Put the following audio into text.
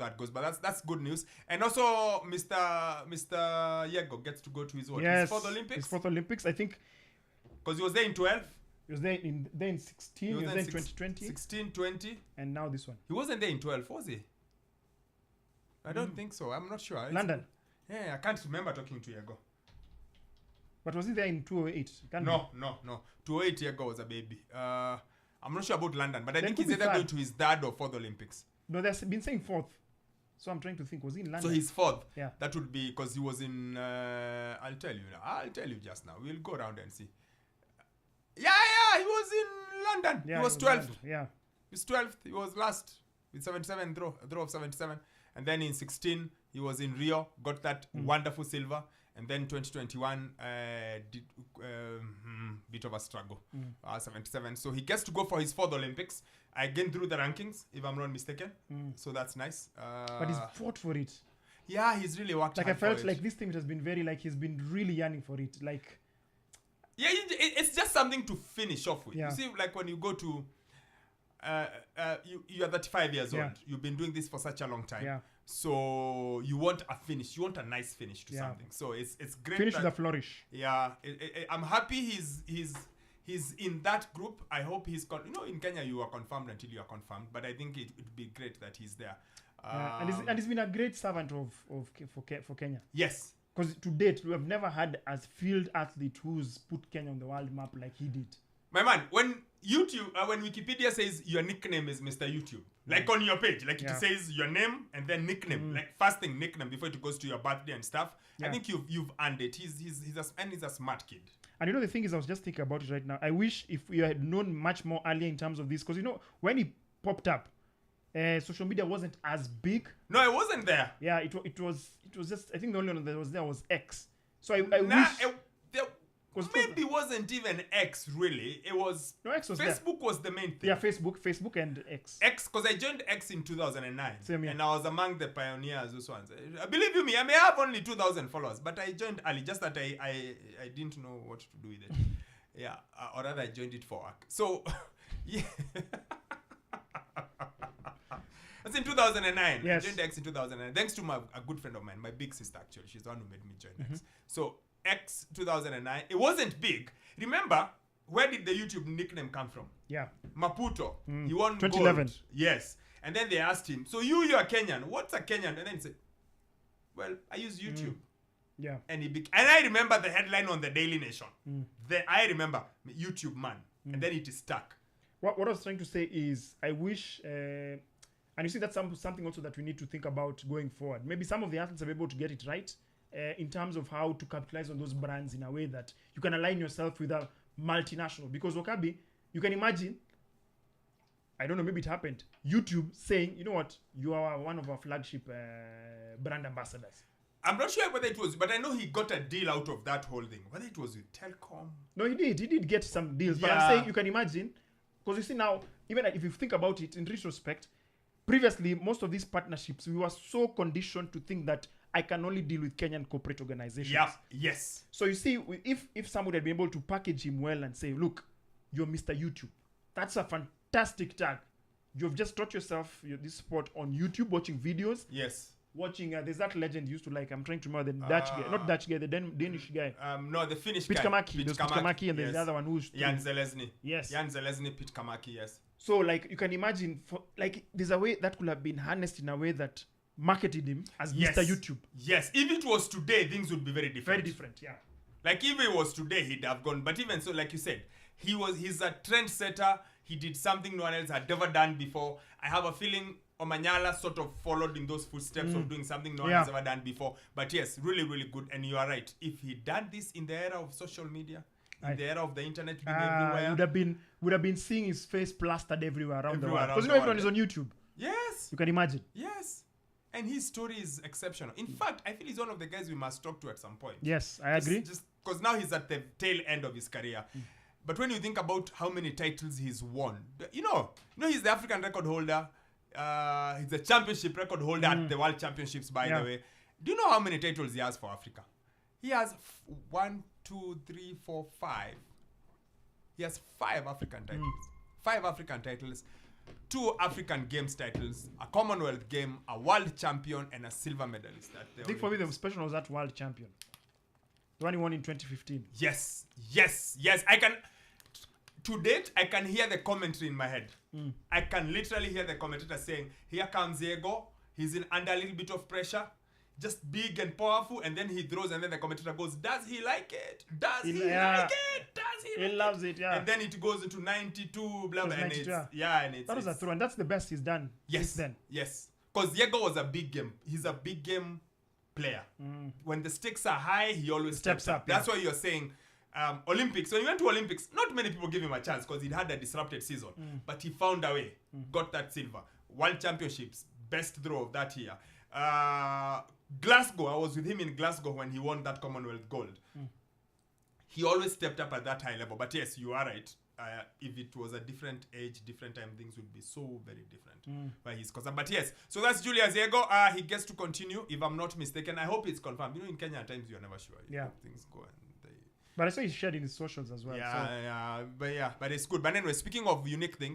that goes. But that's good news. And also, Mr. Yego gets to go to his Yes, his fourth Olympics. His fourth Olympics, I think. Because he was there in 12. He was there in 16. He was there in 2020. 16, 20. And now this one. He wasn't there in 12, was he? I don't think so. I'm not sure. London. Yeah, I can't remember talking to Yego. But was he there in 2008? No. 2008 Yego was a baby. I'm not sure about London, but I think he's could be either third. going to his third or fourth Olympics. No, they've been saying fourth. So I'm trying to think. Was he in London? So he's fourth. Yeah. That would be because he was in. I'll tell you now. I'll tell you just now. We'll go around and see. Yeah. He was in London. Yeah, he was 12th. Yeah. He was 12th. He was last with 77 draw of 77. And then in 16, he was in Rio, got that wonderful silver. And then 2021, did bit of a struggle, 77. So he gets to go for his fourth Olympics. Again through the rankings, if I'm not mistaken. So that's nice. But he's fought for it. Yeah, he's really worked Like hard I felt for it. like this thing has been very he's been really yearning for it. Like. Yeah, it's just something to finish off with. Yeah. You see, like when you go to, you are 35 years old. You've been doing this for such a long time. Yeah. So you want a finish. You want a nice finish to something. So it's great. Finish with a flourish. Yeah, I'm happy he's in that group. I hope he's in Kenya you are confirmed until you are confirmed. But I think it'd be great that he's there. And he's been a great servant for Kenya. Yes. Because to date, we have never had a field athlete who's put Kenya on the world map like he did. My man, when Wikipedia says your nickname is Mr. YouTube, like on your page, like it says your name and then nickname, like first thing nickname before it goes to your birthday and stuff. I think you've earned it. He's a smart kid. And the thing is, I was just thinking about it right now. I wish if we had known much more earlier in terms of this, because when he popped up, social media wasn't as big. No, it wasn't there. Yeah, it was just, I think the only one that was there was X. So I wish... Maybe wasn't even X really. It was X was Facebook there. Was the main thing. Yeah, Facebook and X. X, because I joined X in 2009. Same here. And I was among the pioneers, those ones. Believe you me, I may have only 2,000 followers, but I joined early, just that I didn't know what to do with it. Yeah, or rather I joined it for work. So, yeah. That's in 2009. Yes. I joined X in 2009. Thanks to a good friend of mine, my big sister actually. She's the one who made me join X. So, X 2009. It wasn't big. Remember, where did the YouTube nickname come from? Yeah. Maputo. He won 2011. gold. Yes. And then they asked him, so you're Kenyan. What's a Kenyan? And then he said, well, I use YouTube. Yeah. And and I remember the headline on the Daily Nation. I remember YouTube man. And then it is stuck. What I was trying to say is, I wish, and you see that's something also that we need to think about going forward. Maybe some of the athletes are able to get it right. In terms of how to capitalize on those brands in a way that you can align yourself with a multinational. Because Wokabi, you can imagine, I don't know, maybe it happened, YouTube saying, you know what, you are one of our flagship brand ambassadors. I'm not sure whether it was, but I know he got a deal out of that whole thing. Whether it was with Telcom. No, he did get some deals. But I'm saying you can imagine, because you see now, even if you think about it in retrospect, previously, most of these partnerships, we were so conditioned to think that I can only deal with Kenyan corporate organizations. Yeah, yes. So you see, if somebody had been able to package him well and say, look, you're Mr. YouTube. That's a fantastic tag. You've just taught yourself this sport on YouTube, watching videos. Yes. Watching, there's that legend used to like, I'm trying to remember the Dutch guy, not Dutch guy, the Danish guy. No, the Finnish Pete guy. Kamaki. There's Pete Kamaki and there's the other one who's... Jan Zelezny. Yes. Jan Zelezny, Pete Kamaki, yes. So like, you can imagine, there's a way that could have been harnessed in a way that marketed him as Mr. YouTube. Yes, if it was today, things would be very different. Very different, yeah. Like if it was today, he'd have gone. But even so, like you said, he's a trendsetter. He did something no one else had ever done before. I have a feeling Omanyala sort of followed in those footsteps of doing something no one has ever done before. But yes, really, really good. And you are right. If he'd done this in the era of social media, in the era of the internet being everywhere, would have been seeing his face plastered everywhere around the world. Because everyone is on YouTube. Yes. You can imagine. Yes. And his story is exceptional. In fact, I feel he's one of the guys we must talk to at some point. Yes, I agree. Just because now he's at the tail end of his career. But when you think about how many titles he's won, you know he's the African record holder. He's the championship record holder at the World Championships, by the way. Do you know how many titles he has for Africa? He has 1, 2, 3, 4, 5. He has 5 African titles. 5 African titles. 2 African Games titles, a Commonwealth game, a world champion, and a silver medalist. I think for me the special was that world champion. The one he won in 2015. Yes. To date, I can hear the commentary in my head. I can literally hear the commentator saying, here comes Yego. He's under a little bit of pressure. Just big and powerful. And then he throws, and then the commentator goes, does he like it? Does he like it? Does he like it? He loves it, yeah. And then it goes into 92, blah, blah. And it's, and it's... That was a throw, and that's the best he's done since then. Yes. Because Yego was a big game. He's a big game player. When the stakes are high, he always steps up. That's why you're saying... Olympics, when he went to Olympics, not many people gave him a chance because he'd had a disrupted season. But he found a way, got that silver. World Championships, best throw of that year. Glasgow, I was with him in Glasgow when he won that Commonwealth gold. He always stepped up at that high level. But yes, you are right. If it was a different age, different time, things would be so very different. But yes, so that's Julius Yego. He gets to continue, if I'm not mistaken. I hope it's confirmed. You know, in Kenya, at times you're never sure. Things go and but I saw he shared in his socials as well. But it's good. But anyway, speaking of unique things,